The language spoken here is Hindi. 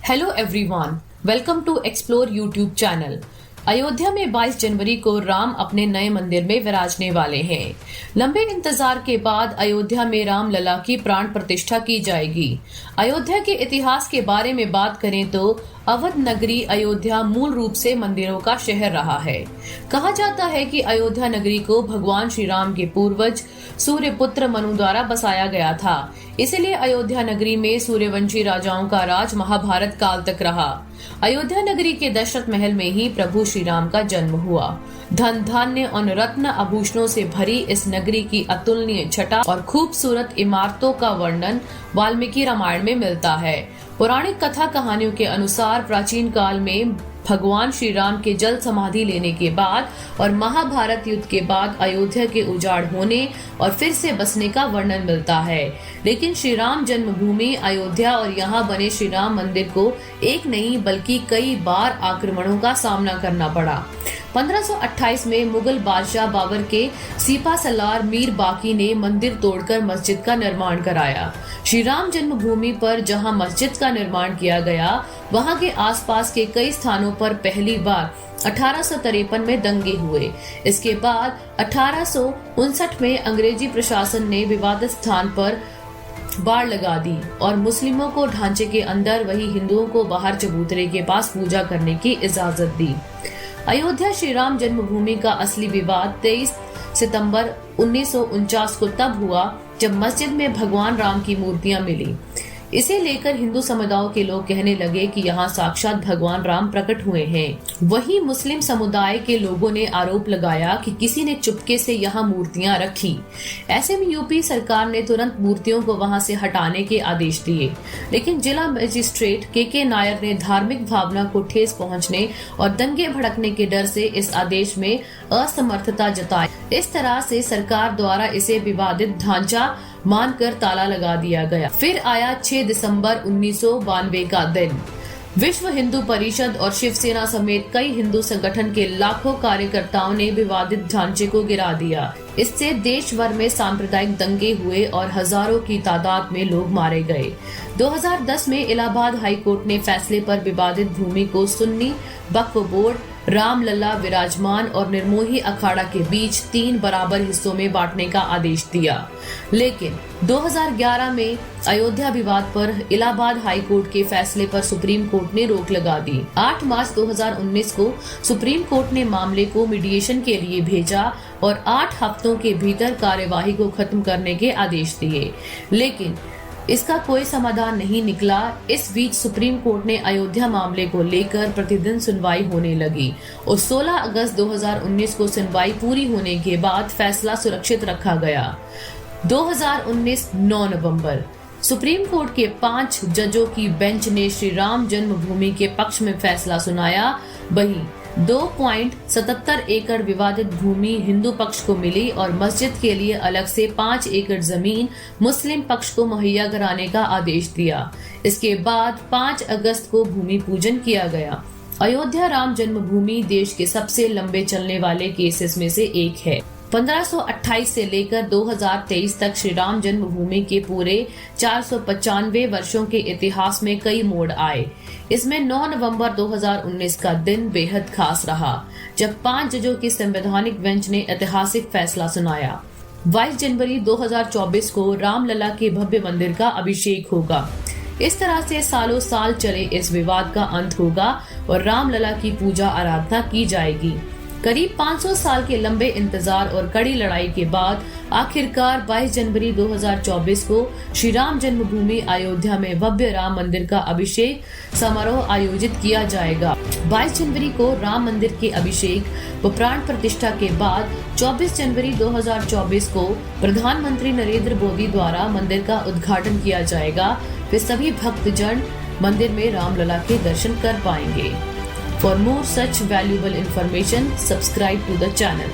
Hello everyone, welcome to Explore YouTube channel. Ayodhya में 22 जनवरी को राम अपने नए मंदिर में विराजने वाले हैं। लंबे इंतजार के बाद अयोध्या में राम लला की प्राण प्रतिष्ठा की जाएगी। अयोध्या के इतिहास के बारे में बात करें तो अवध नगरी अयोध्या मूल रूप से मंदिरों का शहर रहा है। कहा जाता है कि अयोध्या नगरी को भगवान श्री राम के पूर्वज सूर्यपुत्र मनु द्वारा बसाया गया था। इसलिए अयोध्या नगरी में सूर्यवंशी राजाओं का राज महाभारत काल तक रहा। अयोध्या नगरी के दशरथ महल में ही प्रभु श्री राम का जन्म हुआ। धन धान्य और रत्न आभूषणों से भरी इस नगरी की अतुलनीय छटा और खूबसूरत इमारतों का वर्णन वाल्मीकि रामायण में मिलता है। पौराणिक कथा कहानियों के अनुसार प्राचीन काल में भगवान श्री राम के जल समाधि लेने के बाद और महाभारत युद्ध के बाद अयोध्या के उजाड़ होने और फिर से बसने का वर्णन मिलता है। लेकिन श्री राम जन्मभूमि अयोध्या और यहाँ बने श्री राम मंदिर को एक नहीं बल्कि कई बार आक्रमणों का सामना करना पड़ा। 1528 में मुगल बादशाह बाबर के सिपा सलार मीर बाकी ने मंदिर तोड़कर मस्जिद का निर्माण कराया। श्री राम जन्मभूमि पर जहां मस्जिद का निर्माण किया गया, वहां के आसपास के कई स्थानों पर पहली बार 1853 में दंगे हुए। इसके बाद 1859 में अंग्रेजी प्रशासन ने विवादित स्थान पर बाड़ लगा दी और मुस्लिमों को ढांचे के अंदर वही हिंदुओं को बाहर चबूतरे के पास पूजा करने की इजाजत दी। अयोध्या श्री राम जन्मभूमि का असली विवाद 23 सितंबर 1949 को तब हुआ जब मस्जिद में भगवान राम की मूर्तियां मिली। इसे लेकर हिंदू समुदाय के लोग कहने लगे कि यहाँ साक्षात भगवान राम प्रकट हुए हैं। वहीं मुस्लिम समुदाय के लोगों ने आरोप लगाया कि किसी ने चुपके से यहाँ मूर्तियां रखी। ऐसे में यूपी सरकार ने तुरंत मूर्तियों को वहां से हटाने के आदेश दिए, लेकिन जिला मजिस्ट्रेट के नायर ने धार्मिक भावना को ठेस पहुंचने और दंगे भड़कने के डर से इस आदेश में असमर्थता जताई। इस तरह से सरकार द्वारा इसे विवादित ढांचा मानकर ताला लगा दिया गया। फिर आया 6 दिसंबर 1992 का दिन। विश्व हिंदू परिषद और शिवसेना समेत कई हिंदू संगठन के लाखों कार्यकर्ताओं ने विवादित ढांचे को गिरा दिया। इससे देश भर में सांप्रदायिक दंगे हुए और हजारों की तादाद में लोग मारे गए। 2010 में इलाहाबाद हाई कोर्ट ने फैसले पर विवादित भूमि को सुन्नी वक्फ बोर्ड, राम लला विराजमान और निर्मोही अखाड़ा के बीच 3 बराबर हिस्सों में बांटने का आदेश दिया। लेकिन 2011 में अयोध्या विवाद पर इलाहाबाद हाई कोर्ट के फैसले पर सुप्रीम कोर्ट ने रोक लगा दी। 8 मार्च 2019 को सुप्रीम कोर्ट ने मामले को मीडिएशन के लिए भेजा और 8 हफ्तों के भीतर कार्यवाही को खत्म करने के आदेश दिए, लेकिन इसका कोई समाधान नहीं निकला। इस बीच सुप्रीम कोर्ट ने अयोध्या मामले को लेकर प्रतिदिन सुनवाई होने लगी और 16 अगस्त 2019 को सुनवाई पूरी होने के बाद फैसला सुरक्षित रखा गया। 2019 9 नवंबर सुप्रीम कोर्ट के 5 जजों की बेंच ने श्री राम जन्मभूमि के पक्ष में फैसला सुनाया। वहीं 2.77 एकड़ विवादित भूमि हिंदू पक्ष को मिली और मस्जिद के लिए अलग से 5 एकड़ जमीन मुस्लिम पक्ष को मुहैया कराने का आदेश दिया। इसके बाद 5 अगस्त को भूमि पूजन किया गया। अयोध्या राम जन्मभूमि देश के सबसे लंबे चलने वाले केसेस में से एक है। 1528 से लेकर 2023 तक श्री राम जन्मभूमि के पूरे 495 वर्षों के इतिहास में कई मोड़ आए। इसमें 9 नवंबर 2019 का दिन बेहद खास रहा, जब 5 जजों की संवैधानिक बेंच ने ऐतिहासिक फैसला सुनाया। 22 जनवरी 2024 को रामलला के भव्य मंदिर का अभिषेक होगा। इस तरह से सालों साल चले इस विवाद का अंत होगा और रामलला की पूजा आराधना की जाएगी। करीब 500 साल के लंबे इंतजार और कड़ी लड़ाई के बाद आखिरकार 22 जनवरी 2024 को श्री राम जन्मभूमि अयोध्या में भव्य राम मंदिर का अभिषेक समारोह आयोजित किया जाएगा। 22 जनवरी को राम मंदिर के अभिषेक व प्राण प्रतिष्ठा के बाद 24 जनवरी 2024 को प्रधानमंत्री नरेंद्र मोदी द्वारा मंदिर का उद्घाटन किया जाएगा। वे सभी भक्तजन मंदिर में रामलला के दर्शन कर पाएंगे। For more such valuable information, subscribe to the channel.